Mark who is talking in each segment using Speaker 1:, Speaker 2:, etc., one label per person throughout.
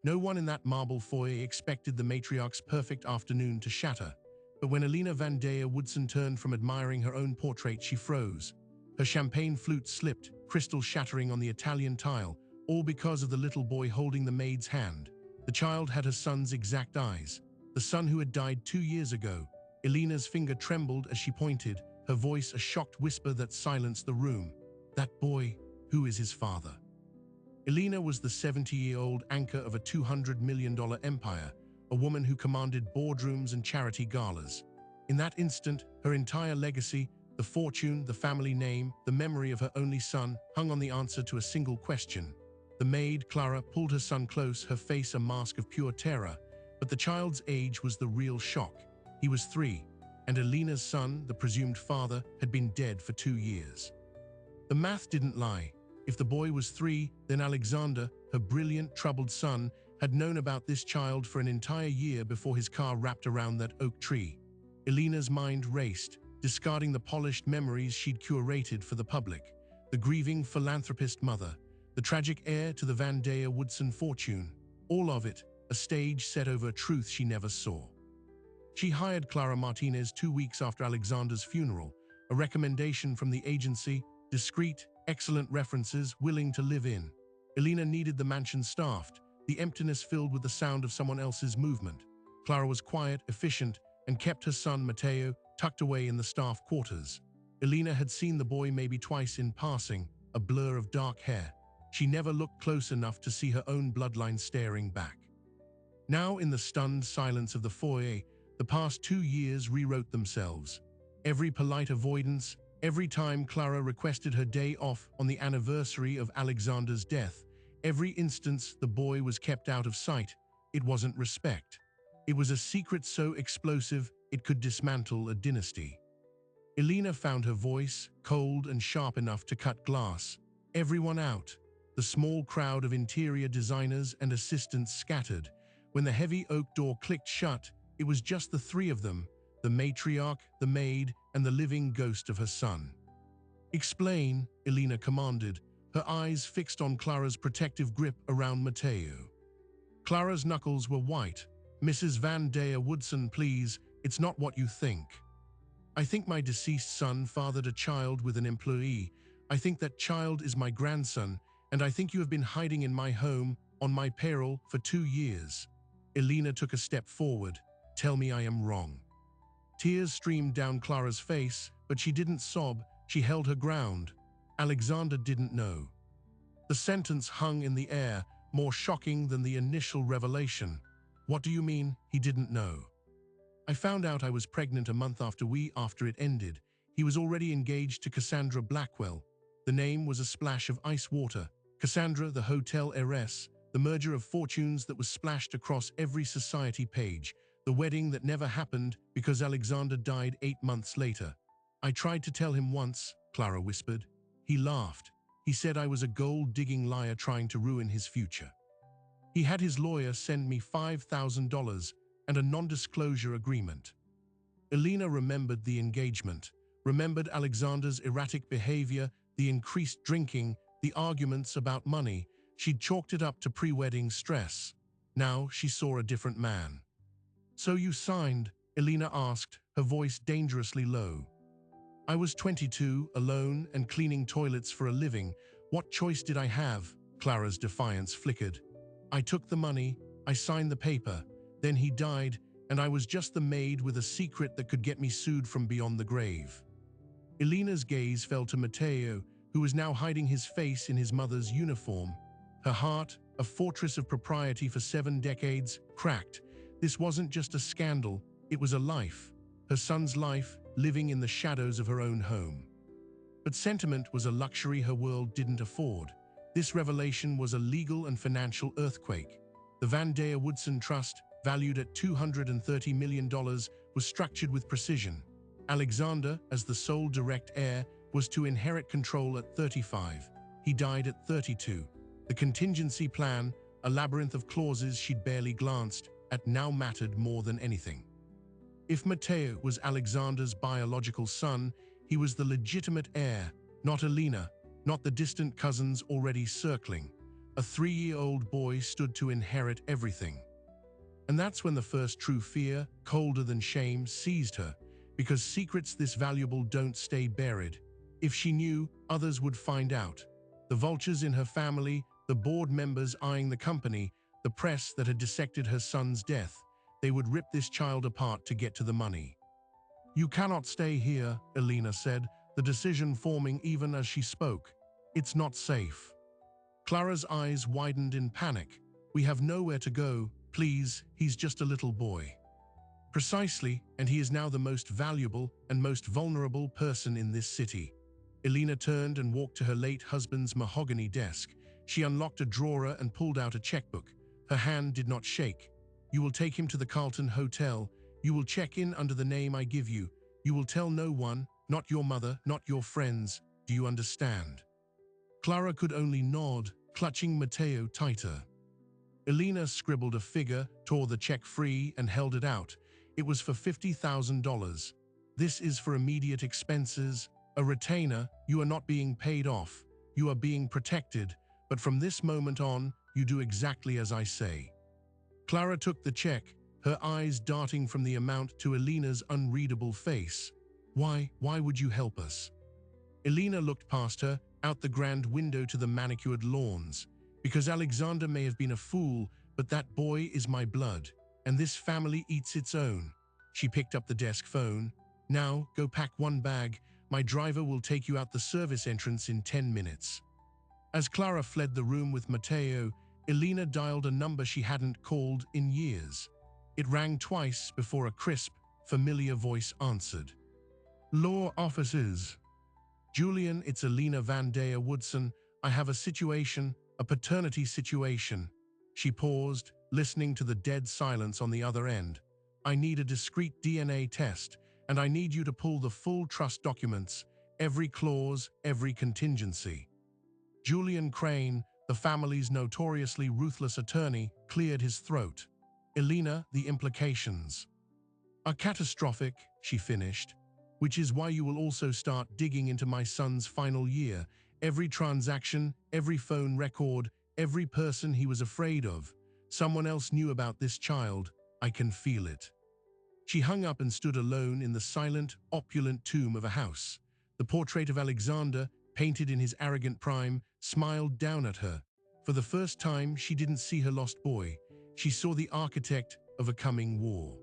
Speaker 1: No one in that marble foyer expected the matriarch's perfect afternoon to shatter. But when Elena Van Daya Woodson turned from admiring her own portrait, she froze. Her champagne flute slipped, crystal shattering on the Italian tile, all because of the little boy holding the maid's hand. The child had her son's exact eyes, the son who had died 2 years ago. Elena's finger trembled as she pointed, her voice a shocked whisper that silenced the room. That boy, who is his father? Elena was the 70-year-old anchor of a $200 million empire, a woman who commanded boardrooms and charity galas. In that instant, her entire legacy, the fortune, the family name, the memory of her only son, hung on the answer to a single question. The maid, Clara, pulled her son close, her face a mask of pure terror. But the child's age was the real shock. He was 3, and Elena's son, the presumed father, had been dead for 2 years. The math didn't lie. If the boy was 3, then Alexander, her brilliant, troubled son, had known about this child for an entire year before his car wrapped around that oak tree. Elena's mind raced, discarding the polished memories she'd curated for the public. The grieving philanthropist mother, the tragic heir to the Van Daya Woodson fortune. All of it, a stage set over a truth she never saw. She hired Clara Martinez 2 weeks after Alexander's funeral, a recommendation from the agency, discreet, excellent references, willing to live in. Elena needed the mansion staffed, the emptiness filled with the sound of someone else's movement. Clara was quiet, efficient, and kept her son, Matteo, tucked away in the staff quarters. Elena had seen the boy maybe twice in passing, a blur of dark hair. She never looked close enough to see her own bloodline staring back. Now, in the stunned silence of the foyer, the past 2 years rewrote themselves. Every polite avoidance, every time Clara requested her day off on the anniversary of Alexander's death, every instance the boy was kept out of sight, it wasn't respect. It was a secret so explosive it could dismantle a dynasty. Elena found her voice, cold and sharp enough to cut glass. Everyone out. The small crowd of interior designers and assistants scattered. When the heavy oak door clicked shut, it was just the 3 of them, the matriarch, the maid, and the living ghost of her son. "Explain," Elena commanded, her eyes fixed on Clara's protective grip around Matteo. Clara's knuckles were white. "Mrs. Van Daya Woodson, please, it's not what you think. I think my deceased son fathered a child with an employee. I think that child is my grandson, and I think you have been hiding in my home, on my payroll, for 2 years." Elena took a step forward. "Tell me I am wrong." Tears streamed down Clara's face, but she didn't sob, she held her ground. Alexander didn't know. The sentence hung in the air, more shocking than the initial revelation. "What do you mean, he didn't know?" "I found out I was pregnant a month after it ended. He was already engaged to Cassandra Blackwell." The name was a splash of ice water. Cassandra, the hotel heiress, the merger of fortunes that was splashed across every society page, the wedding that never happened because Alexander died 8 months later. "I tried to tell him once," Clara whispered. "He laughed. He said I was a gold-digging liar trying to ruin his future. He had his lawyer send me $5,000 and a non-disclosure agreement." Elena remembered the engagement, remembered Alexander's erratic behavior, the increased drinking, the arguments about money. She'd chalked it up to pre-wedding stress. Now she saw a different man. "So you signed?" Elena asked, her voice dangerously low. "I was 22, alone and cleaning toilets for a living. What choice did I have?" Clara's defiance flickered. "I took the money, I signed the paper, then he died, and I was just the maid with a secret that could get me sued from beyond the grave." Elena's gaze fell to Matteo, who was now hiding his face in his mother's uniform. Her heart, a fortress of propriety for 7 decades, cracked. This wasn't just a scandal, it was a life. Her son's life, living in the shadows of her own home. But sentiment was a luxury her world didn't afford. This revelation was a legal and financial earthquake. The Van Daya Woodson Trust, valued at $230 million, was structured with precision. Alexander, as the sole direct heir, was to inherit control at 35. He died at 32. The contingency plan, a labyrinth of clauses she'd barely glanced at, now mattered more than anything. If Matteo was Alexander's biological son, he was the legitimate heir, not Elena, not the distant cousins already circling. A 3-year-old boy stood to inherit everything. And that's when the first true fear, colder than shame, seized her, because secrets this valuable don't stay buried. If she knew, others would find out. The vultures in her family, the board members eyeing the company, the press that had dissected her son's death, they would rip this child apart to get to the money. "You cannot stay here," Elena said, the decision forming even as she spoke. "It's not safe." Clara's eyes widened in panic. "We have nowhere to go. Please, he's just a little boy." "Precisely, and he is now the most valuable and most vulnerable person in this city." Elena turned and walked to her late husband's mahogany desk. She unlocked a drawer and pulled out a checkbook. Her hand did not shake. "You will take him to the Carlton Hotel. You will check in under the name I give you. You will tell no one, not your mother, not your friends. Do you understand?" Clara could only nod, clutching Matteo tighter. Elena scribbled a figure, tore the check free, and held it out. It was for $50,000. "This is for immediate expenses. A retainer. You are not being paid off. You are being protected. But from this moment on, you do exactly as I say." Clara took the check, her eyes darting from the amount to Elena's unreadable face. Why would you help us?" Elena looked past her, out the grand window to the manicured lawns. "Because Alexander may have been a fool, but that boy is my blood, and this family eats its own." She picked up the desk phone. "Now, go pack one bag. My driver will take you out the service entrance in 10 minutes. As Clara fled the room with Matteo, Elena dialed a number she hadn't called in years. It rang twice before a crisp, familiar voice answered. "Law offices. Julian, it's Elena Vandea Woodson. I have a situation, a paternity situation." She paused, listening to the dead silence on the other end. "I need a discrete DNA test, and I need you to pull the full trust documents, every clause, every contingency." Julian Crane, the family's notoriously ruthless attorney, cleared his throat. "Elena, the implications are catastrophic," she finished, "which is why you will also start digging into my son's final year, every transaction, every phone record, every person he was afraid of. Someone else knew about this child. I can feel it." She hung up and stood alone in the silent, opulent tomb of a house. The portrait of Alexander, painted in his arrogant prime, smiled down at her. For the first time, she didn't see her lost boy. She saw the architect of a coming war.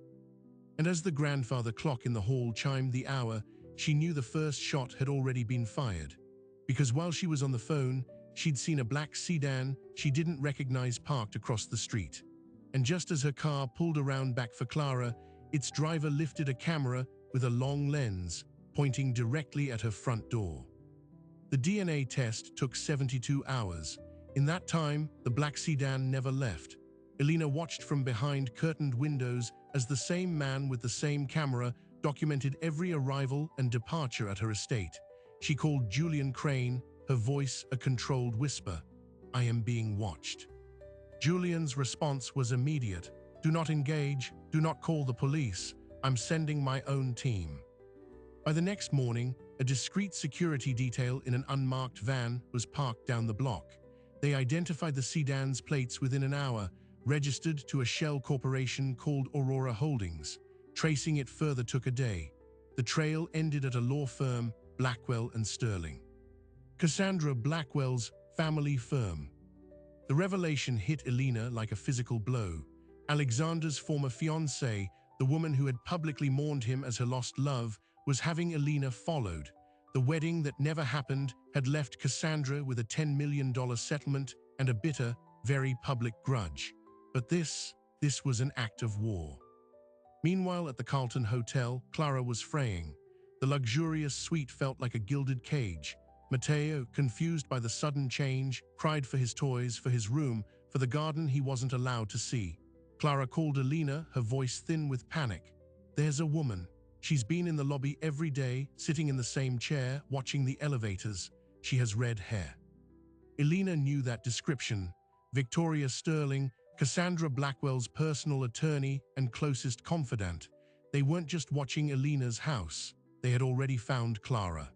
Speaker 1: And as the grandfather clock in the hall chimed the hour, she knew the first shot had already been fired. Because while she was on the phone, she'd seen a black sedan she didn't recognize parked across the street. And just as her car pulled around back for Clara, its driver lifted a camera with a long lens, pointing directly at her front door. The DNA test took 72 hours. In that time, the black sedan never left. Elena watched from behind curtained windows as the same man with the same camera documented every arrival and departure at her estate. She called Julian Crane, her voice a controlled whisper. "I am being watched." Julian's response was immediate. "Do not engage. Do not call the police. I'm sending my own team." By the next morning, a discreet security detail in an unmarked van was parked down the block. They identified the sedan's plates within an hour, registered to a shell corporation called Aurora Holdings. Tracing it further took a day. The trail ended at a law firm, Blackwell and Sterling. Cassandra Blackwell's family firm. The revelation hit Elena like a physical blow. Alexander's former fiancée, the woman who had publicly mourned him as her lost love, was having Elena followed. The wedding that never happened had left Cassandra with a $10 million settlement and a bitter, very public grudge. But this was an act of war. Meanwhile, at the Carlton Hotel, Clara was fraying. The luxurious suite felt like a gilded cage. Matteo, confused by the sudden change, cried for his toys, for his room, for the garden he wasn't allowed to see. Clara called Elena, her voice thin with panic. "There's a woman. She's been in the lobby every day, sitting in the same chair, watching the elevators. She has red hair." Elena knew that description. Victoria Sterling, Cassandra Blackwell's personal attorney and closest confidant. They weren't just watching Elena's house. They had already found Clara.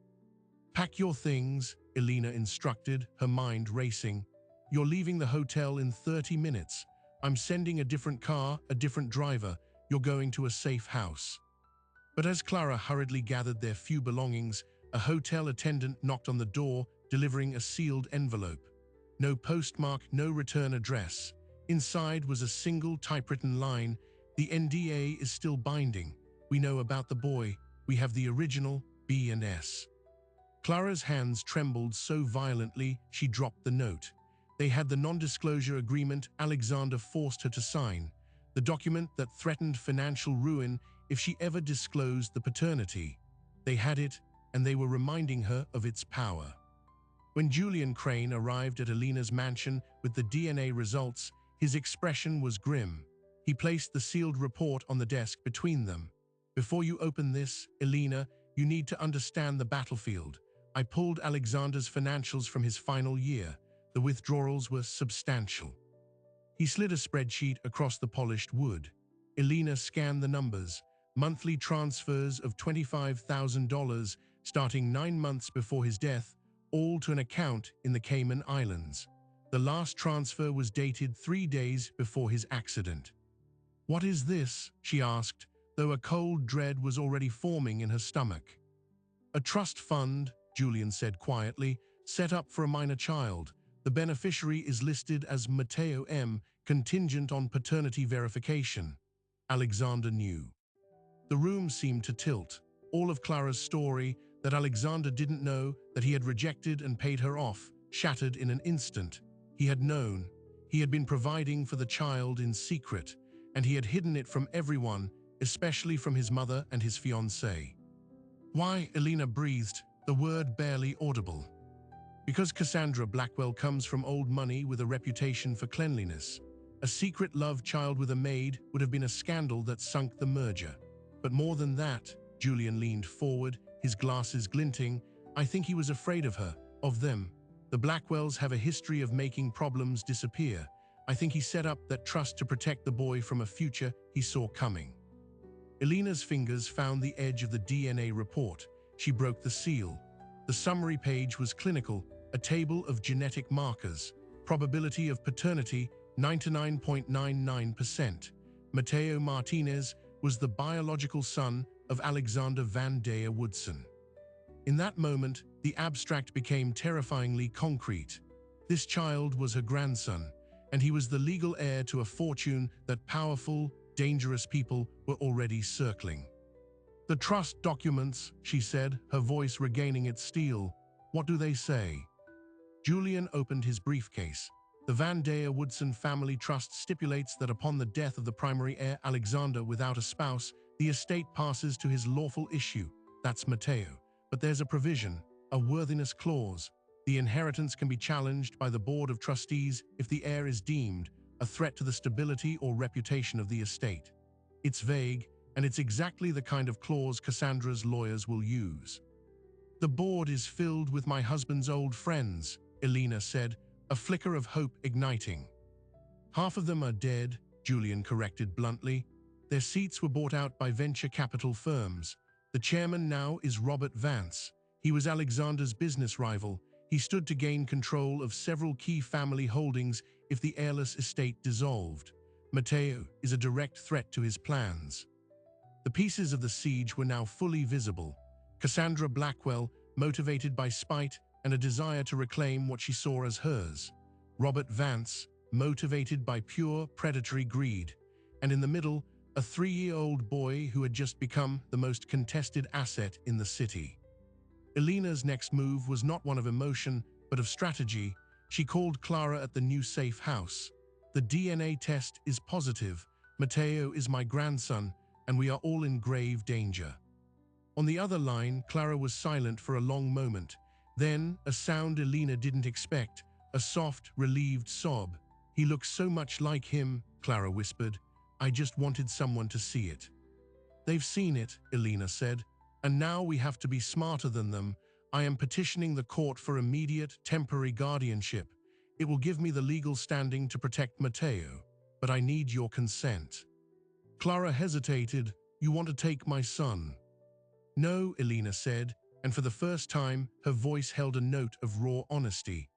Speaker 1: "Pack your things," Elena instructed, her mind racing. You're leaving the hotel in 30 minutes. I'm sending a different car, a different driver. You're going to a safe house." But as Clara hurriedly gathered their few belongings, a hotel attendant knocked on the door, delivering a sealed envelope. No postmark, no return address. Inside was a single typewritten line: "The NDA is still binding. We know about the boy. We have the original B&S." Clara's hands trembled so violently she dropped the note. They had the non-disclosure agreement Alexander forced her to sign, the document that threatened financial ruin if she ever disclosed the paternity. They had it, and they were reminding her of its power. When Julian Crane arrived at Elena's mansion with the DNA results, his expression was grim. He placed the sealed report on the desk between them. "Before you open this, Elena, you need to understand the battlefield. I pulled Alexander's financials from his final year. The withdrawals were substantial." He slid a spreadsheet across the polished wood. Elena scanned the numbers. Monthly transfers of $25,000 starting 9 months before his death, all to an account in the Cayman Islands. The last transfer was dated 3 days before his accident. "What is this?" she asked, though a cold dread was already forming in her stomach. "A trust fund," Julian said quietly, "set up for a minor child. The beneficiary is listed as Mateo M., contingent on paternity verification." Alexander knew. The room seemed to tilt. All of Clara's story, that Alexander didn't know, that he had rejected and paid her off, shattered in an instant. He had known. He had been providing for the child in secret, and he had hidden it from everyone, especially from his mother and his fiancée. "Why?" Elena breathed, the word barely audible. "Because Cassandra Blackwell comes from old money with a reputation for cleanliness. A secret love child with a maid would have been a scandal that sunk the merger. But more than that," Julian leaned forward, his glasses glinting, "I think he was afraid of her, of them. The Blackwells have a history of making problems disappear. I think he set up that trust to protect the boy from a future he saw coming." Elena's fingers found the edge of the DNA report. She broke the seal. The summary page was clinical, a table of genetic markers. Probability of paternity, 99.99%. Mateo Martinez was the biological son of Alexander Van Daya Woodson. In that moment, the abstract became terrifyingly concrete. This child was her grandson, and he was the legal heir to a fortune that powerful, dangerous people were already circling. "The trust documents," she said, her voice regaining its steel. "What do they say?" Julian opened his briefcase. "The Van Daya Woodson family trust stipulates that upon the death of the primary heir Alexander without a spouse, the estate passes to his lawful issue, that's Mateo. But there's a provision, a worthiness clause. The inheritance can be challenged by the Board of Trustees if the heir is deemed a threat to the stability or reputation of the estate. It's vague, and it's exactly the kind of clause Cassandra's lawyers will use." "The board is filled with my husband's old friends," Elena said, a flicker of hope igniting. "Half of them are dead," Julian corrected bluntly. "Their seats were bought out by venture capital firms. The chairman now is Robert Vance. He was Alexander's business rival. He stood to gain control of several key family holdings if the heirless estate dissolved. Mateo is a direct threat to his plans." The pieces of the siege were now fully visible. Cassandra Blackwell, motivated by spite and a desire to reclaim what she saw as hers. Robert Vance, motivated by pure predatory greed. And in the middle, a 3-year-old boy who had just become the most contested asset in the city. Elena's next move was not one of emotion, but of strategy. She called Clara at the new safe house. "The DNA test is positive. Mateo is my grandson, and we are all in grave danger." On the other line, Clara was silent for a long moment. Then, a sound Elena didn't expect, a soft, relieved sob. "He looks so much like him," Clara whispered. "I just wanted someone to see it." "They've seen it," Elena said, "and now we have to be smarter than them. I am petitioning the court for immediate, temporary guardianship. It will give me the legal standing to protect Mateo, but I need your consent." Clara hesitated. "You want to take my son?" "No," Elena said, and for the first time, her voice held a note of raw honesty.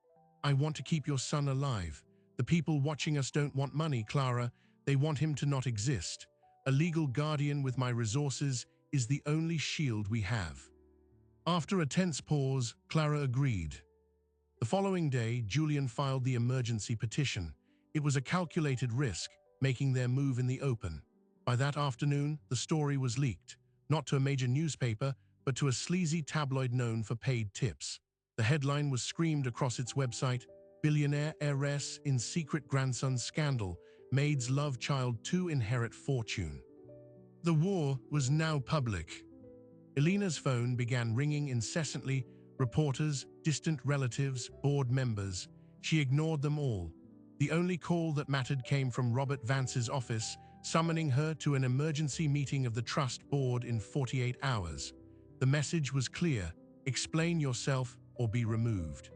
Speaker 1: I want to keep your son alive. The people watching us don't want money, Clara. They want him to not exist. A legal guardian with my resources is the only shield we have." After a tense pause, Clara agreed. The following day, Julian filed the emergency petition. It was a calculated risk, making their move in the open. By that afternoon, the story was leaked, not to a major newspaper, but to a sleazy tabloid known for paid tips. The headline was screamed across its website, "Billionaire heiress in secret grandson scandal, maids love child to inherit fortune." The war was now public. Elena's phone began ringing incessantly, reporters, distant relatives, board members. She ignored them all. The only call that mattered came from Robert Vance's office, summoning her to an emergency meeting of the trust board in 48 hours. The message was clear: explain yourself or be removed.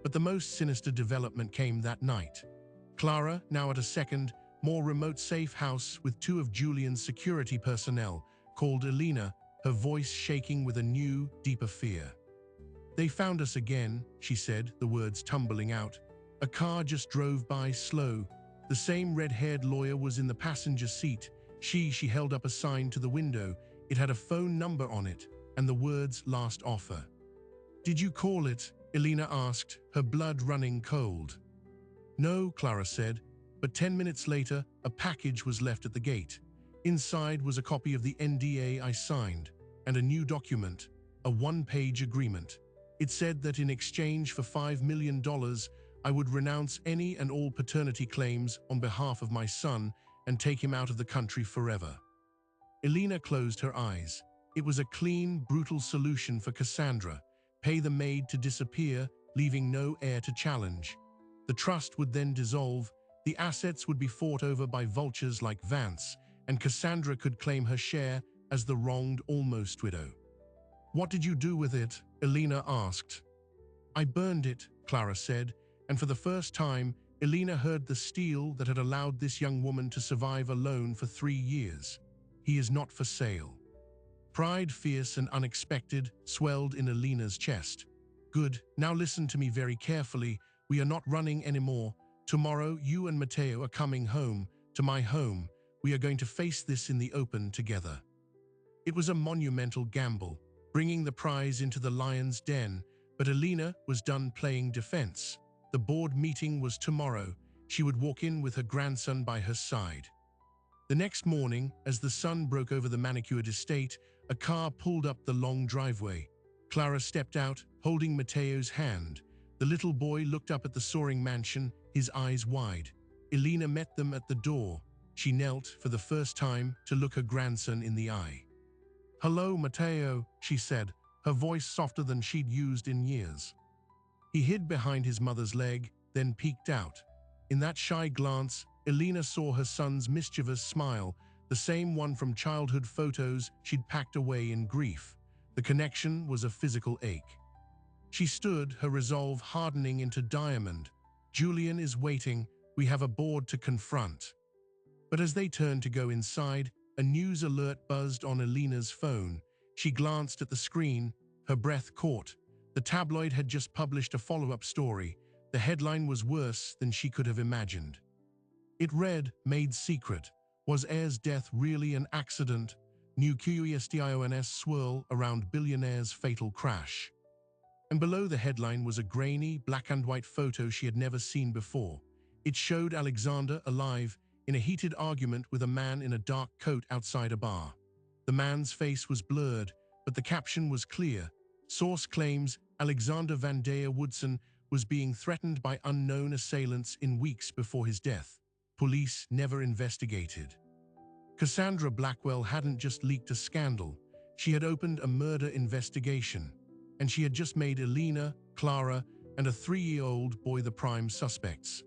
Speaker 1: But the most sinister development came that night. Clara, now at a second, more remote safe house with two of Julian's security personnel, called Elena, her voice shaking with a new, deeper fear. "They found us again," she said, the words tumbling out. "A car just drove by slow. The same red-haired lawyer was in the passenger seat. She held up a sign to the window. It had a phone number on it, and the words last offer." "Did you call it?" Elena asked, her blood running cold. "No," Clara said, but 10 minutes later, a package was left at the gate. Inside was a copy of the NDA I signed, and a new document, a one-page agreement. It said that in exchange for $5 million, I would renounce any and all paternity claims on behalf of my son and take him out of the country forever. Elena closed her eyes. It was a clean, brutal solution for Cassandra. Pay the maid to disappear, leaving no heir to challenge. The trust would then dissolve, the assets would be fought over by vultures like Vance, and Cassandra could claim her share as the wronged almost widow. "What did you do with it?" Elena asked. "I burned it," Clara said, and for the first time, Elena heard the steel that had allowed this young woman to survive alone for 3 years. "He is not for sale." Pride, fierce and unexpected, swelled in Elena's chest. "Good, now listen to me very carefully. We are not running anymore. Tomorrow, you and Matteo are coming home, to my home. We are going to face this in the open together." It was a monumental gamble, bringing the prize into the lion's den, but Elena was done playing defense. The board meeting was tomorrow. She would walk in with her grandson by her side. The next morning, as the sun broke over the manicured estate, a car pulled up the long driveway. Clara stepped out, holding Matteo's hand. The little boy looked up at the soaring mansion, his eyes wide. Elena met them at the door. She knelt, for the first time, to look her grandson in the eye. "Hello, Matteo," she said, her voice softer than she'd used in years. He hid behind his mother's leg, then peeked out. In that shy glance, Elena saw her son's mischievous smile, the same one from childhood photos she'd packed away in grief. The connection was a physical ache. She stood, her resolve hardening into diamond. "Julian is waiting. We have a board to confront." But as they turned to go inside, a news alert buzzed on Elena's phone. She glanced at the screen, her breath caught. The tabloid had just published a follow-up story. The headline was worse than she could have imagined. It read, "Made secret. Was heir's death really an accident? New questions swirl around billionaire's fatal crash." And below the headline was a grainy, black-and-white photo she had never seen before. It showed Alexander alive, in a heated argument with a man in a dark coat outside a bar. The man's face was blurred, but the caption was clear. Source claims Alexander Vandea Woodson was being threatened by unknown assailants in weeks before his death. Police never investigated. Cassandra Blackwell hadn't just leaked a scandal. She had opened a murder investigation. And she had just made Elena, Clara, and a 3-year-old boy the prime suspects.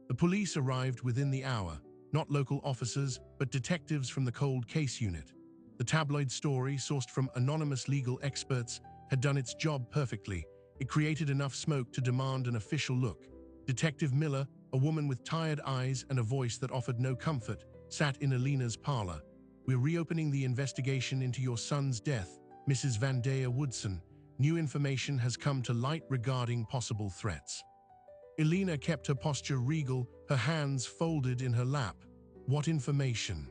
Speaker 1: The police arrived within the hour, not local officers, but detectives from the cold case unit. The tabloid story, sourced from anonymous legal experts, had done its job perfectly. It created enough smoke to demand an official look. Detective Miller, a woman with tired eyes and a voice that offered no comfort, sat in Elena's parlor. "We're reopening the investigation into your son's death, Mrs. Vandea Woodson. New information has come to light regarding possible threats." Elena kept her posture regal, her hands folded in her lap. What information?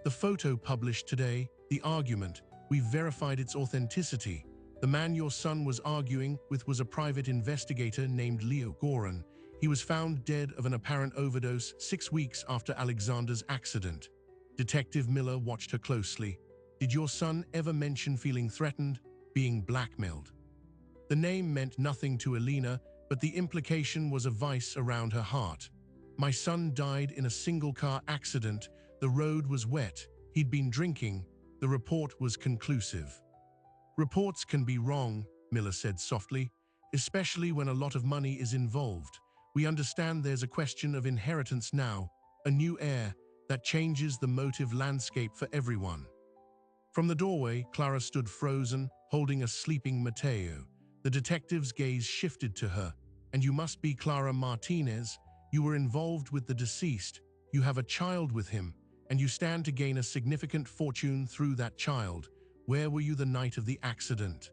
Speaker 1: The photo published today, the argument, we've verified its authenticity. The man your son was arguing with was a private investigator named Leo Goran. He was found dead of an apparent overdose 6 weeks after Alexander's accident. Detective Miller watched her closely. Did your son ever mention feeling threatened, being blackmailed? The name meant nothing to Elena, but the implication was a vice around her heart. My son died in a single-car accident. The road was wet. He'd been drinking. The report was conclusive. Reports can be wrong, Miller said softly, especially when a lot of money is involved. We understand there's a question of inheritance now, a new heir that changes the motive landscape for everyone. From the doorway, Clara stood frozen, holding a sleeping Mateo. The detective's gaze shifted to her. And you must be Clara Martinez. You were involved with the deceased. You have a child with him, and you stand to gain a significant fortune through that child. Where were you the night of the accident?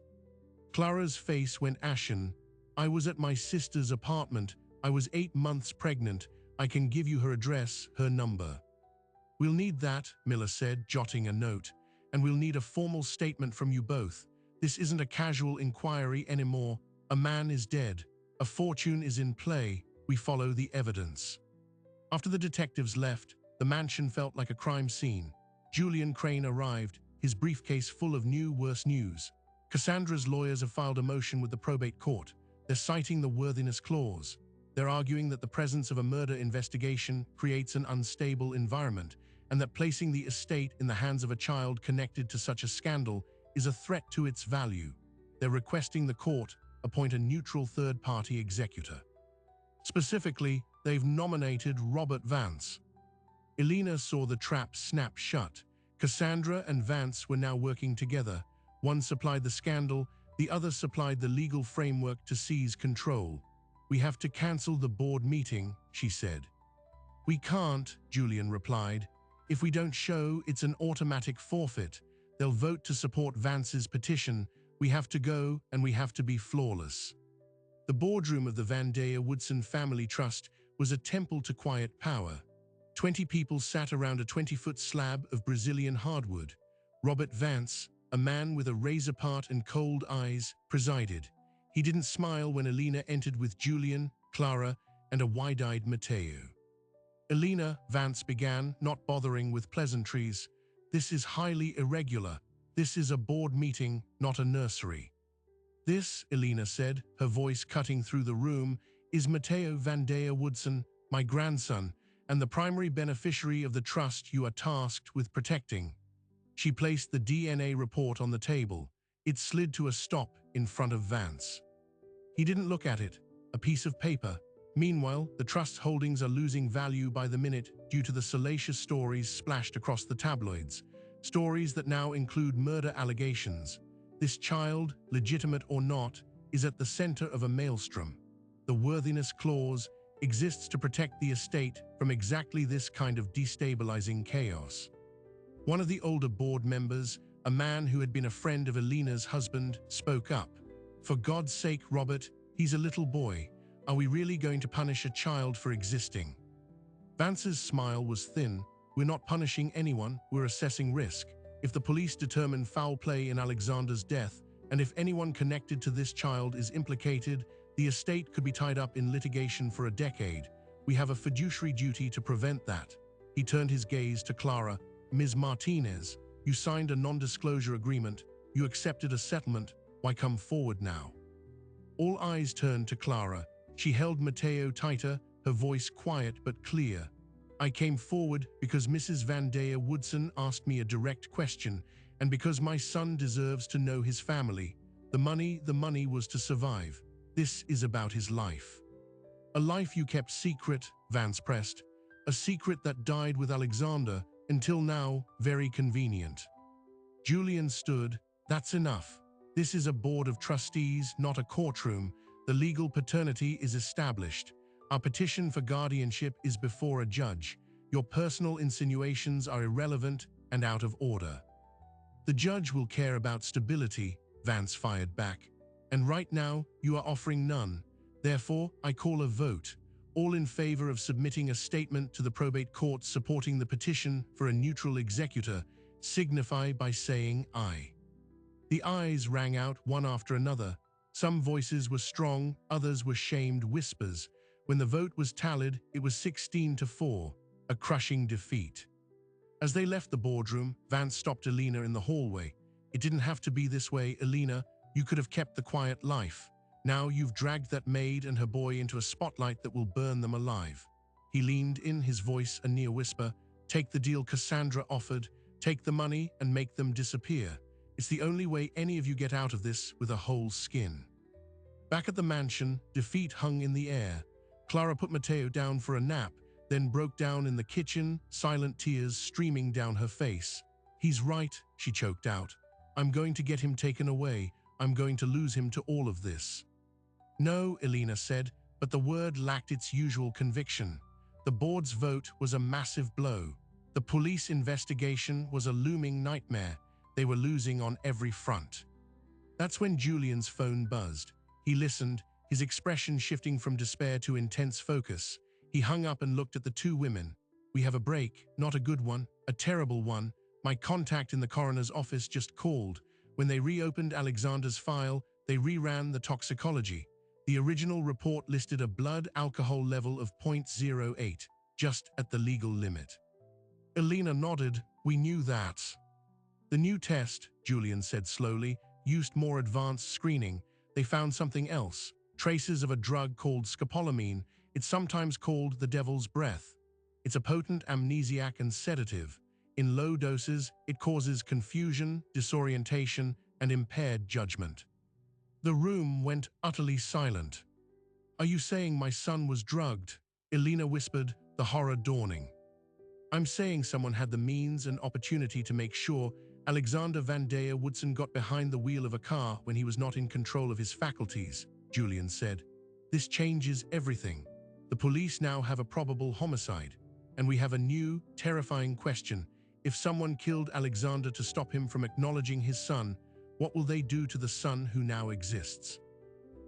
Speaker 1: Clara's face went ashen. I was at my sister's apartment. I was 8 months pregnant. I can give you her address, her number. We'll need that, Miller said, jotting a note. And we'll need a formal statement from you both. This isn't a casual inquiry anymore. A man is dead. A fortune is in play. We follow the evidence. After the detectives left, the mansion felt like a crime scene. Julian Crane arrived, his briefcase full of new, worse news. Cassandra's lawyers have filed a motion with the probate court. They're citing the worthiness clause. They're arguing that the presence of a murder investigation creates an unstable environment, and that placing the estate in the hands of a child connected to such a scandal is a threat to its value. They're requesting the court appoint a neutral third-party executor. Specifically, they've nominated Robert Vance. Elena saw the trap snap shut. Cassandra and Vance were now working together. One supplied the scandal, the other supplied the legal framework to seize control. We have to cancel the board meeting, she said. We can't, Julian replied. If we don't show, it's an automatic forfeit. They'll vote to support Vance's petition. We have to go, and we have to be flawless. The boardroom of the Vandea Woodson Family Trust was a temple to quiet power. 20 people sat around a 20-foot slab of Brazilian hardwood. Robert Vance, a man with a razor-part and cold eyes, presided. He didn't smile when Elena entered with Julian, Clara, and a wide-eyed Mateo. Elena, Vance began, not bothering with pleasantries. This is highly irregular. This is a board meeting, not a nursery. This, Elena said, her voice cutting through the room, is Mateo Vandea Woodson, my grandson, and the primary beneficiary of the trust you are tasked with protecting. She placed the DNA report on the table. It slid to a stop in front of Vance. He didn't look at it, a piece of paper. Meanwhile, the trust holdings are losing value by the minute due to the salacious stories splashed across the tabloids. Stories that now include murder allegations. This child, legitimate or not, is at the center of a maelstrom. The worthiness clause exists to protect the estate from exactly this kind of destabilizing chaos. One of the older board members, a man who had been a friend of Elena's husband, spoke up. For God's sake, Robert, he's a little boy. Are we really going to punish a child for existing? Vance's smile was thin. We're not punishing anyone, we're assessing risk. If the police determine foul play in Alexander's death, and if anyone connected to this child is implicated, the estate could be tied up in litigation for a decade. We have a fiduciary duty to prevent that. He turned his gaze to Clara. Ms. Martinez, you signed a non-disclosure agreement. You accepted a settlement. Why come forward now? All eyes turned to Clara. She held Mateo tighter, her voice quiet but clear. I came forward because Mrs. Vandea Woodson asked me a direct question, and because my son deserves to know his family. The money was to survive. This is about his life. A life you kept secret, Vance pressed. A secret that died with Alexander, until now, very convenient. Julian stood. That's enough. This is a board of trustees, not a courtroom. The legal paternity is established. Our petition for guardianship is before a judge. Your personal insinuations are irrelevant and out of order. The judge will care about stability, Vance fired back. And right now, you are offering none. Therefore, I call a vote. All in favor of submitting a statement to the probate court supporting the petition for a neutral executor, signify by saying aye. The ayes rang out one after another. Some voices were strong, others were shamed whispers. When the vote was tallied, it was 16-4, a crushing defeat. As they left the boardroom, Vance stopped Elena in the hallway. It didn't have to be this way, Elena. You could have kept the quiet life. Now you've dragged that maid and her boy into a spotlight that will burn them alive. He leaned in, his voice a near whisper. Take the deal Cassandra offered. Take the money and make them disappear. It's the only way any of you get out of this with a whole skin. Back at the mansion, defeat hung in the air. Clara put Mateo down for a nap, then broke down in the kitchen, silent tears streaming down her face. He's right, she choked out. I'm going to get him taken away. I'm going to lose him to all of this. No, Elena said, but the word lacked its usual conviction. The board's vote was a massive blow. The police investigation was a looming nightmare. They were losing on every front. That's when Julian's phone buzzed. He listened, his expression shifting from despair to intense focus. He hung up and looked at the two women. We have a break, not a good one, a terrible one. My contact in the coroner's office just called. When they reopened Alexander's file, they reran the toxicology. The original report listed a blood alcohol level of 0.08, just at the legal limit. Elena nodded. We knew that. The new test, Julian said slowly, used more advanced screening. They found something else, traces of a drug called scopolamine. It's sometimes called the devil's breath. It's a potent amnesiac and sedative. In low doses, it causes confusion, disorientation, and impaired judgment. The room went utterly silent. Are you saying my son was drugged? Elena whispered, the horror dawning. I'm saying someone had the means and opportunity to make sure Alexander Van Daya Woodson got behind the wheel of a car when he was not in control of his faculties, Julian said. This changes everything. The police now have a probable homicide, and we have a new, terrifying question. If someone killed Alexander to stop him from acknowledging his son, what will they do to the son who now exists?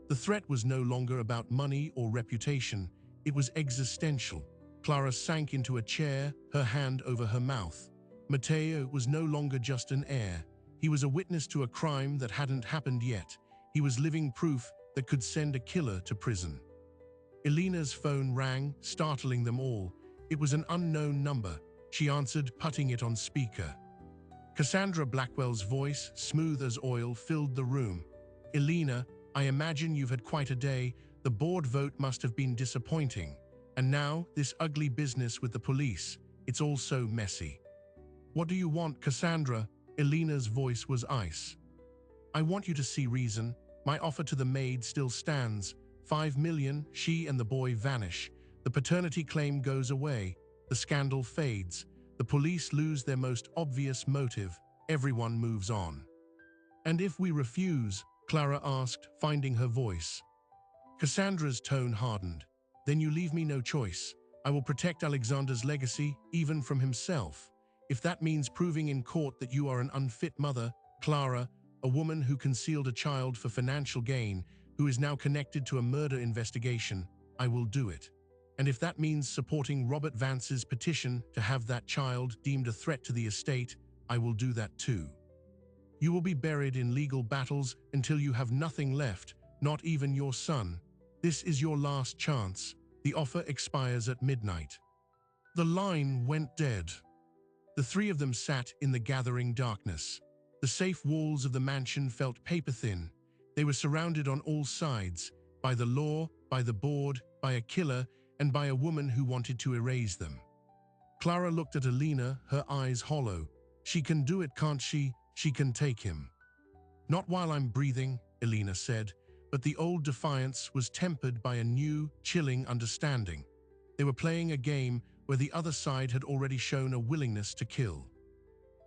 Speaker 1: The threat was no longer about money or reputation. It was existential. Clara sank into a chair, her hand over her mouth. Mateo was no longer just an heir. He was a witness to a crime that hadn't happened yet. He was living proof that could send a killer to prison. Elena's phone rang, startling them all. It was an unknown number. She answered, putting it on speaker. Cassandra Blackwell's voice, smooth as oil, filled the room. Elena, I imagine you've had quite a day. The board vote must have been disappointing. And now, this ugly business with the police. It's all so messy. What do you want, Cassandra? Elena's voice was ice. I want you to see reason. My offer to the maid still stands. 5 million, she and the boy vanish. The paternity claim goes away. The scandal fades. The police lose their most obvious motive. Everyone moves on. And if we refuse? Clara asked, finding her voice. Cassandra's tone hardened. Then you leave me no choice. I will protect Alexander's legacy, even from himself. If that means proving in court that you are an unfit mother, Clara, a woman who concealed a child for financial gain, who is now connected to a murder investigation, I will do it. And if that means supporting Robert Vance's petition to have that child deemed a threat to the estate, I will do that too. You will be buried in legal battles until you have nothing left, not even your son. This is your last chance. The offer expires at midnight. The line went dead. The three of them sat in the gathering darkness. The safe walls of the mansion felt paper-thin. They were surrounded on all sides, by the law, by the board, by a killer, and by a woman who wanted to erase them. Clara looked at Elena, her eyes hollow. She can do it, can't she? She can take him. Not while I'm breathing, Elena said, but the old defiance was tempered by a new, chilling understanding. They were playing a game where the other side had already shown a willingness to kill.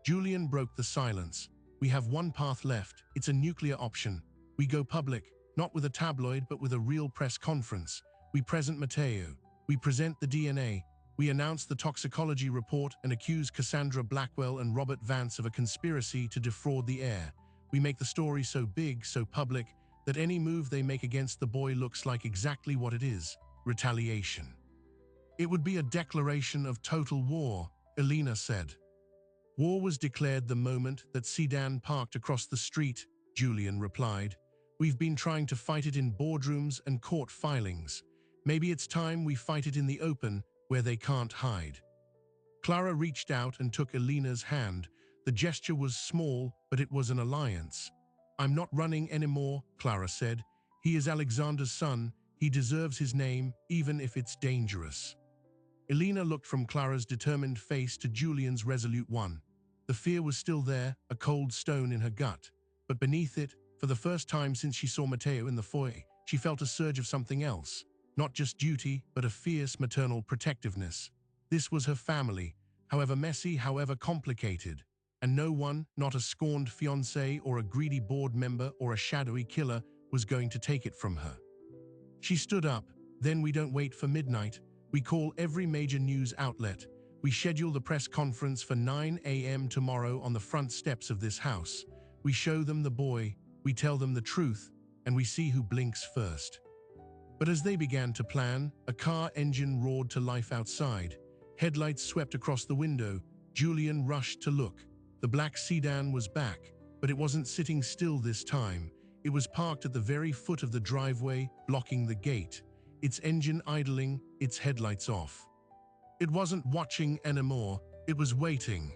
Speaker 1: Julian broke the silence. We have one path left. It's a nuclear option. We go public, not with a tabloid, but with a real press conference. We present Mateo. We present the DNA. We announce the toxicology report and accuse Cassandra Blackwell and Robert Vance of a conspiracy to defraud the heir. We make the story so big, so public, that any move they make against the boy looks like exactly what it is: retaliation. It would be a declaration of total war, Elena said. War was declared the moment that sedan parked across the street, Julian replied. We've been trying to fight it in boardrooms and court filings. Maybe it's time we fight it in the open, where they can't hide. Clara reached out and took Elena's hand. The gesture was small, but it was an alliance. I'm not running anymore, Clara said. He is Alexander's son. He deserves his name, even if it's dangerous. Elena looked from Clara's determined face to Julian's resolute one. The fear was still there, a cold stone in her gut. But beneath it, for the first time since she saw Matteo in the foyer, she felt a surge of something else. Not just duty, but a fierce maternal protectiveness. This was her family, however messy, however complicated. And no one, not a scorned fiancé or a greedy board member or a shadowy killer, was going to take it from her. She stood up. Then we don't wait for midnight. We call every major news outlet. We schedule the press conference for 9 a.m. tomorrow on the front steps of this house. We show them the boy, we tell them the truth, and we see who blinks first. But as they began to plan, a car engine roared to life outside. Headlights swept across the window. Julian rushed to look. The black sedan was back, but it wasn't sitting still this time. It was parked at the very foot of the driveway, blocking the gate. Its engine idling, its headlights off. It wasn't watching anymore, it was waiting.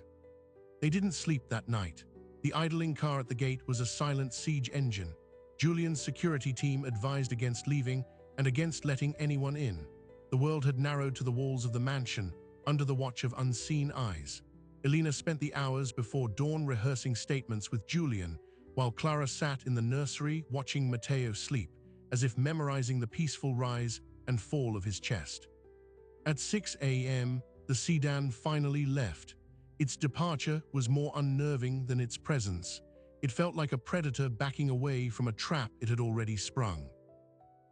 Speaker 1: They didn't sleep that night. The idling car at the gate was a silent siege engine. Julian's security team advised against leaving and against letting anyone in. The world had narrowed to the walls of the mansion, under the watch of unseen eyes. Elena spent the hours before dawn rehearsing statements with Julian, while Clara sat in the nursery watching Matteo sleep, as if memorizing the peaceful rise and fall of his chest. At 6 a.m., the sedan finally left. Its departure was more unnerving than its presence. It felt like a predator backing away from a trap it had already sprung.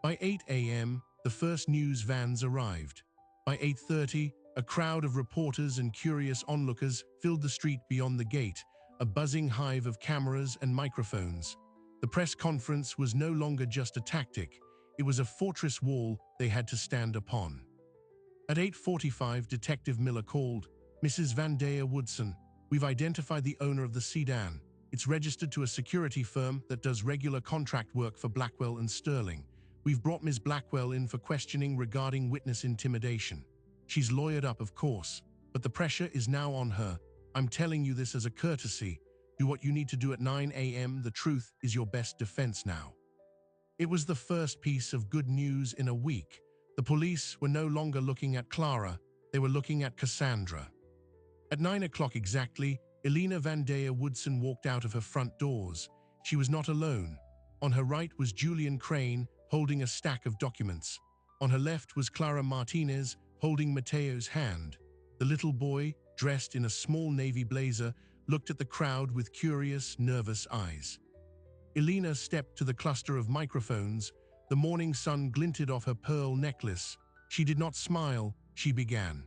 Speaker 1: By 8 a.m., the first news vans arrived. By 8:30, a crowd of reporters and curious onlookers filled the street beyond the gate, a buzzing hive of cameras and microphones. The press conference was no longer just a tactic. It was a fortress wall they had to stand upon. At 8:45, Detective Miller called. Mrs. Vandea Woodson, we've identified the owner of the sedan. It's registered to a security firm that does regular contract work for Blackwell and Sterling. We've brought Ms. Blackwell in for questioning regarding witness intimidation. She's lawyered up, of course, but the pressure is now on her. I'm telling you this as a courtesy. Do what you need to do at 9 a.m. The truth is your best defense now. It was the first piece of good news in a week. The police were no longer looking at Clara, they were looking at Cassandra. At 9 o'clock exactly, Elena Vandea Woodson walked out of her front doors. She was not alone. On her right was Julian Crane, holding a stack of documents. On her left was Clara Martinez, holding Matteo's hand. The little boy, dressed in a small navy blazer, looked at the crowd with curious, nervous eyes. Elena stepped to the cluster of microphones. The morning sun glinted off her pearl necklace. She did not smile, she began.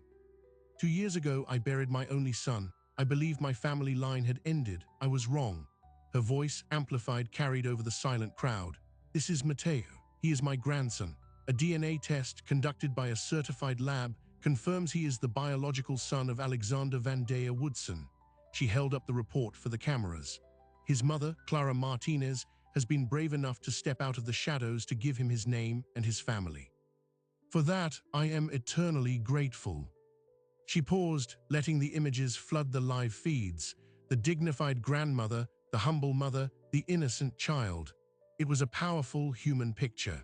Speaker 1: 2 years ago, I buried my only son. I believed my family line had ended. I was wrong. Her voice, amplified, carried over the silent crowd. This is Matteo. He is my grandson. A DNA test conducted by a certified lab confirms he is the biological son of Alexander Vandea Woodson. She held up the report for the cameras. His mother, Clara Martinez, has been brave enough to step out of the shadows to give him his name and his family. For that, I am eternally grateful. She paused, letting the images flood the live feeds. The dignified grandmother, the humble mother, the innocent child. It was a powerful human picture.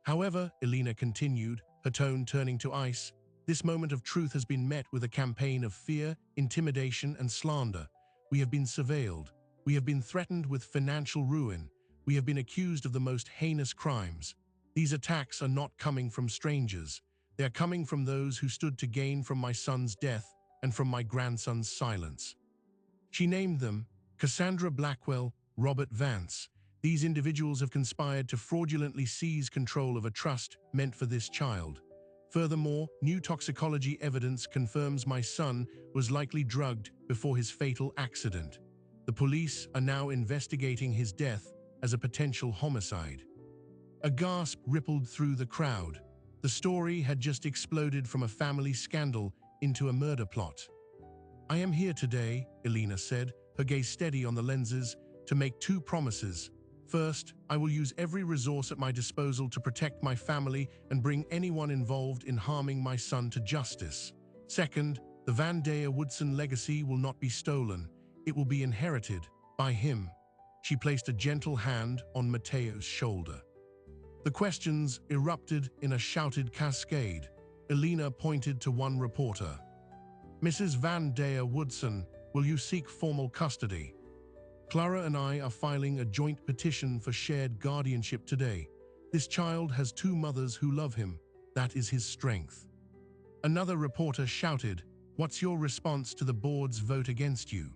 Speaker 1: However, Elena continued, her tone turning to ice, this moment of truth has been met with a campaign of fear, intimidation, and slander. We have been surveilled. We have been threatened with financial ruin. We have been accused of the most heinous crimes. These attacks are not coming from strangers. They are coming from those who stood to gain from my son's death and from my grandson's silence. She named them Cassandra Blackwell, Robert Vance. These individuals have conspired to fraudulently seize control of a trust meant for this child. Furthermore, new toxicology evidence confirms my son was likely drugged before his fatal accident. The police are now investigating his death as a potential homicide. A gasp rippled through the crowd. The story had just exploded from a family scandal into a murder plot. "I am here today," Elena said, her gaze steady on the lenses, "to make two promises. First, I will use every resource at my disposal to protect my family and bring anyone involved in harming my son to justice. Second, the Vandea Woodson legacy will not be stolen. It will be inherited by him." She placed a gentle hand on Matteo's shoulder. The questions erupted in a shouted cascade. Elena pointed to one reporter. "Mrs. Vandea Woodson, will you seek formal custody? Clara and I are filing a joint petition for shared guardianship today. This child has two mothers who love him. That is his strength." Another reporter shouted, "What's your response to the board's vote against you?"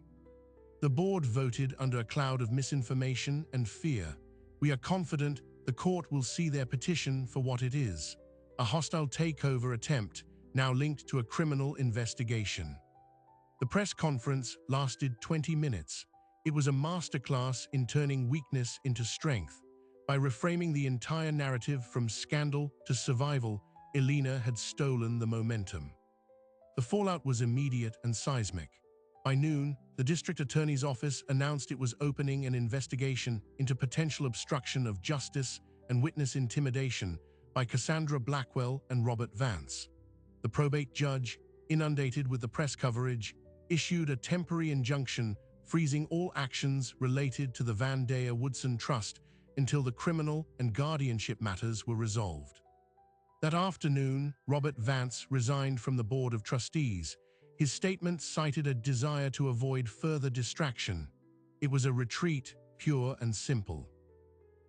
Speaker 1: The board voted under a cloud of misinformation and fear. "We are confident the court will see their petition for what it is, a hostile takeover attempt now linked to a criminal investigation." The press conference lasted 20 minutes. It was a masterclass in turning weakness into strength. By reframing the entire narrative from scandal to survival, Elena had stolen the momentum. The fallout was immediate and seismic. By noon, the district attorney's office announced it was opening an investigation into potential obstruction of justice and witness intimidation by Cassandra Blackwell and Robert Vance. The probate judge, inundated with the press coverage, issued a temporary injunction freezing all actions related to the Vandea Woodson Trust until the criminal and guardianship matters were resolved. That afternoon, Robert Vance resigned from the Board of Trustees. His statement cited a desire to avoid further distraction. It was a retreat, pure and simple.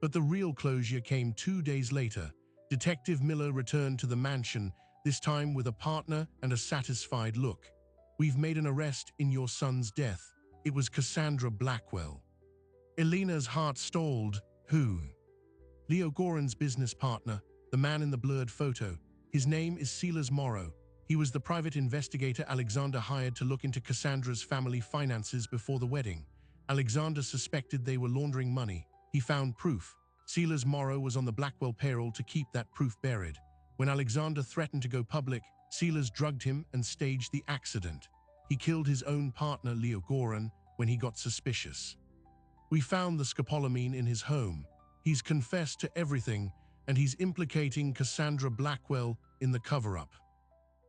Speaker 1: But the real closure came 2 days later. Detective Miller returned to the mansion, this time with a partner and a satisfied look. "We've made an arrest in your son's death." It was Cassandra Blackwell. Elena's heart stalled. "Who?" "Leo Goran's business partner, the man in the blurred photo. His name is Silas Morrow. He was the private investigator Alexander hired to look into Cassandra's family finances before the wedding. Alexander suspected they were laundering money. He found proof. Silas Morrow was on the Blackwell payroll to keep that proof buried. When Alexander threatened to go public, Silas drugged him and staged the accident. He killed his own partner, Leo Goran, when he got suspicious. We found the scopolamine in his home. He's confessed to everything, and he's implicating Cassandra Blackwell in the cover-up.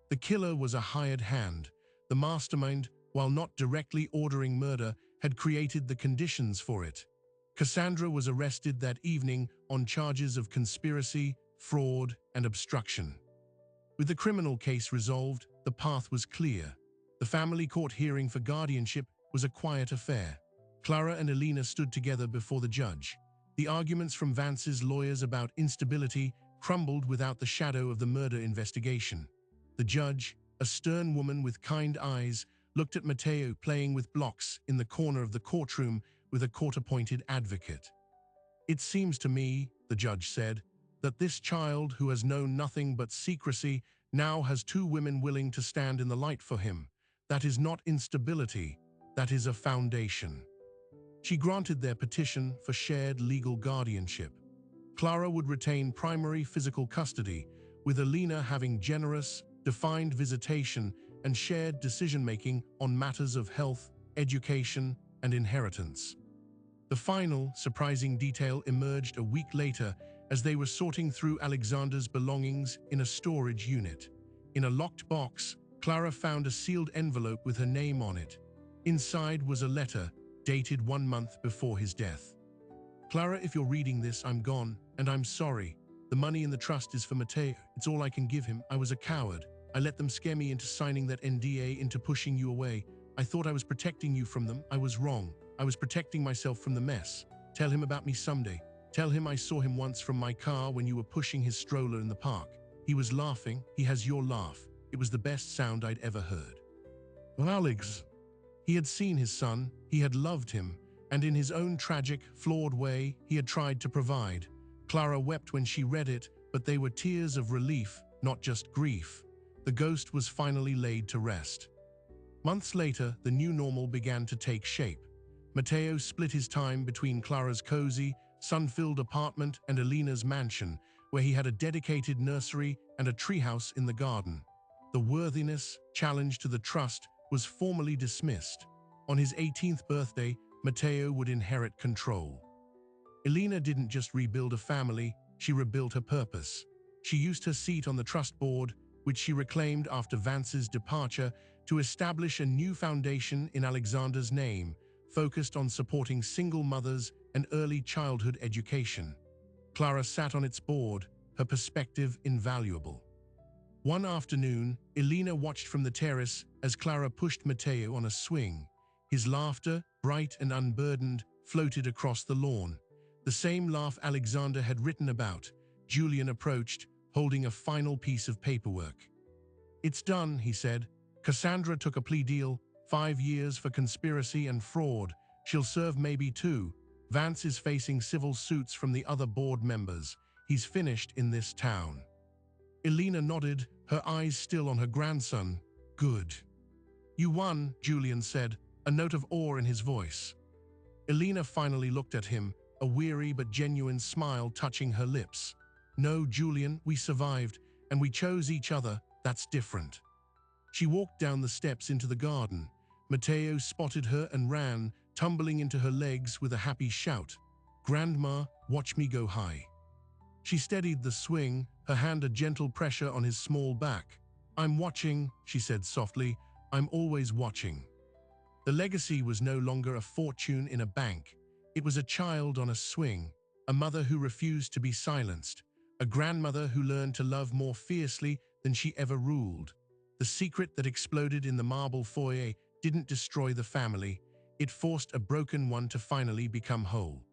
Speaker 1: The killer was a hired hand. The mastermind, while not directly ordering murder, had created the conditions for it. Cassandra was arrested that evening on charges of conspiracy, fraud, and obstruction. With the criminal case resolved, the path was clear. The family court hearing for guardianship was a quiet affair. Clara and Elena stood together before the judge. The arguments from Vance's lawyers about instability crumbled without the shadow of the murder investigation. The judge, a stern woman with kind eyes, looked at Matteo playing with blocks in the corner of the courtroom with a court-appointed advocate. "It seems to me," the judge said, "that this child who has known nothing but secrecy now has two women willing to stand in the light for him. That is not instability, that is a foundation." She granted their petition for shared legal guardianship. Clara would retain primary physical custody, with Elena having generous, defined visitation and shared decision-making on matters of health, education, and inheritance. The final, surprising detail emerged a week later as they were sorting through Alexander's belongings in a storage unit. In a locked box, Clara found a sealed envelope with her name on it. Inside was a letter, dated 1 month before his death. "Clara, if you're reading this, I'm gone, and I'm sorry. The money in the trust is for Matteo. It's all I can give him. I was a coward. I let them scare me into signing that NDA, into pushing you away. I thought I was protecting you from them. I was wrong. I was protecting myself from the mess. Tell him about me someday. Tell him I saw him once from my car when you were pushing his stroller in the park. He was laughing. He has your laugh. It was the best sound I'd ever heard." Well, Alex. He had seen his son, he had loved him, and in his own tragic, flawed way, he had tried to provide. Clara wept when she read it, but they were tears of relief, not just grief. The ghost was finally laid to rest. Months later, the new normal began to take shape. Matteo split his time between Clara's cozy, sun-filled apartment and Alina's mansion, where he had a dedicated nursery and a treehouse in the garden. The worthiness challenge to the trust was formally dismissed. On his 18th birthday, Matteo would inherit control. Elina didn't just rebuild a family, she rebuilt her purpose. She used her seat on the trust board, which she reclaimed after Vance's departure, to establish a new foundation in Alexander's name, focused on supporting single mothers and early childhood education. Clara sat on its board, her perspective invaluable. One afternoon, Elina watched from the terrace as Clara pushed Matteo on a swing. His laughter, bright and unburdened, floated across the lawn. The same laugh Alexander had written about. Julian approached, holding a final piece of paperwork. "It's done," he said. "Cassandra took a plea deal, 5 years for conspiracy and fraud. She'll serve maybe 2. Vance is facing civil suits from the other board members. He's finished in this town." Elina nodded, her eyes still on her grandson. "Good." "You won," Julian said, a note of awe in his voice. Elina finally looked at him, a weary but genuine smile touching her lips. "No, Julian, we survived, and we chose each other. That's different." She walked down the steps into the garden. Matteo spotted her and ran, tumbling into her legs with a happy shout. "Grandma, watch me go high." She steadied the swing, her hand a gentle pressure on his small back. "I'm watching," she said softly. "I'm always watching." The legacy was no longer a fortune in a bank. It was a child on a swing, a mother who refused to be silenced, a grandmother who learned to love more fiercely than she ever ruled. The secret that exploded in the marble foyer didn't destroy the family. It forced a broken one to finally become whole.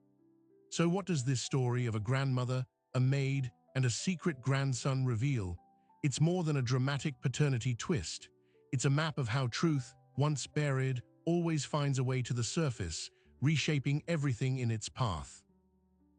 Speaker 1: So what does this story of a grandmother, a maid, and a secret grandson reveal? It's more than a dramatic paternity twist. It's a map of how truth, once buried, always finds a way to the surface, reshaping everything in its path.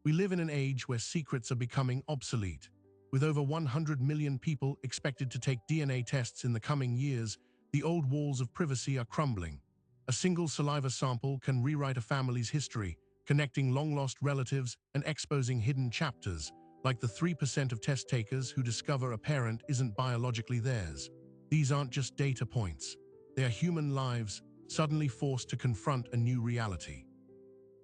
Speaker 1: We live in an age where secrets are becoming obsolete. With over 100 million people expected to take DNA tests in the coming years, the old walls of privacy are crumbling. A single saliva sample can rewrite a family's history, connecting long-lost relatives and exposing hidden chapters, like the 3% of test takers who discover a parent isn't biologically theirs. These aren't just data points. They are human lives, suddenly forced to confront a new reality.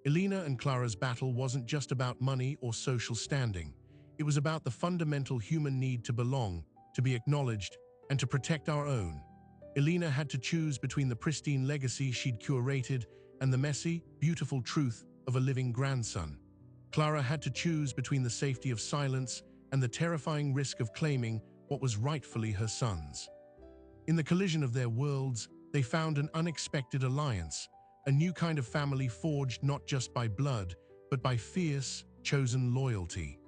Speaker 1: Elina and Clara's battle wasn't just about money or social standing. It was about the fundamental human need to belong, to be acknowledged, and to protect our own. Elina had to choose between the pristine legacy she'd curated and the messy, beautiful truth of a living grandson. Clara had to choose between the safety of silence and the terrifying risk of claiming what was rightfully her son's. In the collision of their worlds, they found an unexpected alliance, a new kind of family forged not just by blood, but by fierce, chosen loyalty.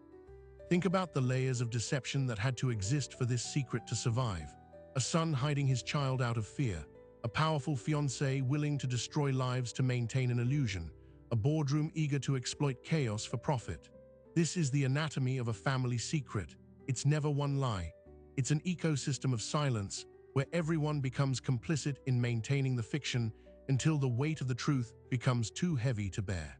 Speaker 1: Think about the layers of deception that had to exist for this secret to survive. A son hiding his child out of fear, a powerful fiancé willing to destroy lives to maintain an illusion, a boardroom eager to exploit chaos for profit. This is the anatomy of a family secret. It's never one lie. It's an ecosystem of silence where everyone becomes complicit in maintaining the fiction until the weight of the truth becomes too heavy to bear.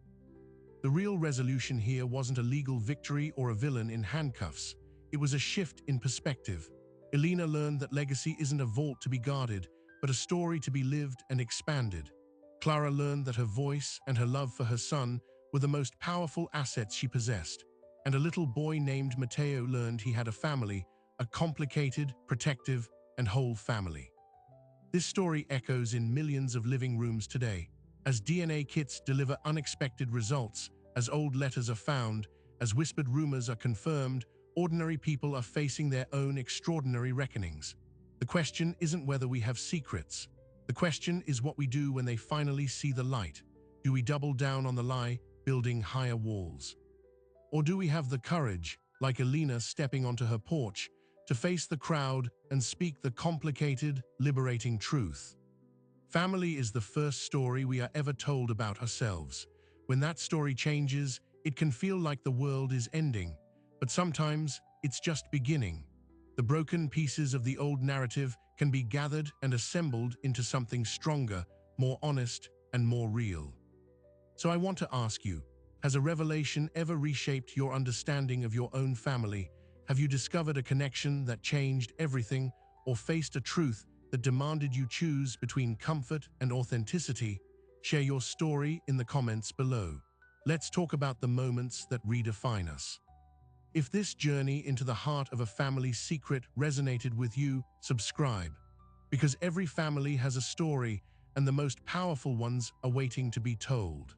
Speaker 1: The real resolution here wasn't a legal victory or a villain in handcuffs. It was a shift in perspective. Elina learned that legacy isn't a vault to be guarded, but a story to be lived and expanded. Clara learned that her voice and her love for her son were the most powerful assets she possessed. And a little boy named Matteo learned he had a family, a complicated, protective, and whole family. This story echoes in millions of living rooms today, as DNA kits deliver unexpected results, as old letters are found, as whispered rumors are confirmed. Ordinary people are facing their own extraordinary reckonings. The question isn't whether we have secrets. The question is what we do when they finally see the light. Do we double down on the lie, building higher walls? Or do we have the courage, like Elina stepping onto her porch, to face the crowd and speak the complicated, liberating truth? Family is the first story we are ever told about ourselves. When that story changes, it can feel like the world is ending, but sometimes it's just beginning. The broken pieces of the old narrative can be gathered and assembled into something stronger, more honest, and more real. So I want to ask you, Has a revelation ever reshaped your understanding of your own family? Have you discovered a connection that changed everything, or faced a truth that demanded you choose between comfort and authenticity? Share your story in the comments below. Let's talk about the moments that redefine us. If this journey into the heart of a family secret resonated with you, subscribe. Because every family has a story, and the most powerful ones are waiting to be told.